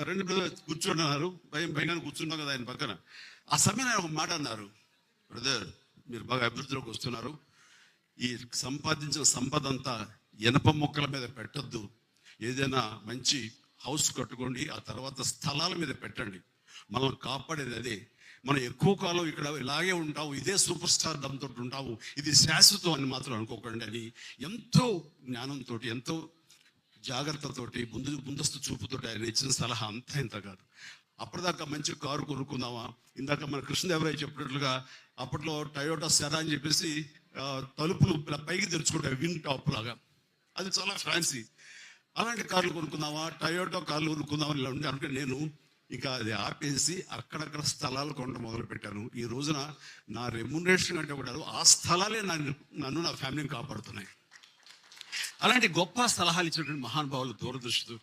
రెండు బ్రదర్ కూర్చున్నారు, భయంగా కూర్చున్నాం కదా ఆయన పక్కన. ఆ సమయంలో ఆయన ఒక మాట అన్నారు, బ్రదర్ మీరు బాగా అభివృద్ధిలోకి వస్తున్నారు, ఈ సంపాదించిన సంపద అంతా ఇనప మొక్కల మీద పెట్టద్దు, ఏదైనా మంచి హౌస్ కట్టుకోండి, ఆ తర్వాత స్థలాల మీద పెట్టండి, మనం కాపాడేది అదే, మనం ఎక్కువ కాలం ఇక్కడ ఇలాగే ఉంటాము, ఇదే సూపర్ స్టార్ దంతో ఉంటాము, ఇది శాశ్వతం అని మాత్రం అనుకోకండి అని ఎంతో జ్ఞానంతో, ఎంతో జాగ్రత్తతోటి, ముందస్తు చూపుతోటి ఆయన ఇచ్చిన సలహా అంతా ఇంత కాదు. అప్పటిదాకా మంచి కారు కొనుక్కుందామా, ఇందాక మన కృష్ణదేవరాయ చెప్పినట్లుగా అప్పట్లో టయోటా సెరా అని చెప్పేసి తలుపులు పైకి తెరుచుకుంటాయి విన్ టాప్ లాగా, అది చాలా ఫ్యాన్సీ. అలాంటి కార్లు కొనుక్కుందామా, టయోటా కార్లు కొనుక్కుందామా ఇలా ఉండే అనుకుంటే నేను ఇంకా అది ఆపేసి అక్కడక్కడ స్థలాలు కొనడం మొదలు పెట్టాను. ఈ రోజున నా రెమ్యునరేషన్ అంటే కూడా ఆ స్థలాలే నన్ను నా ఫ్యామిలీని కాపాడుతున్నాయి. అలాంటి గొప్ప సలహాలు ఇచ్చినటువంటి మహానుభావులు దూరదృష్టితో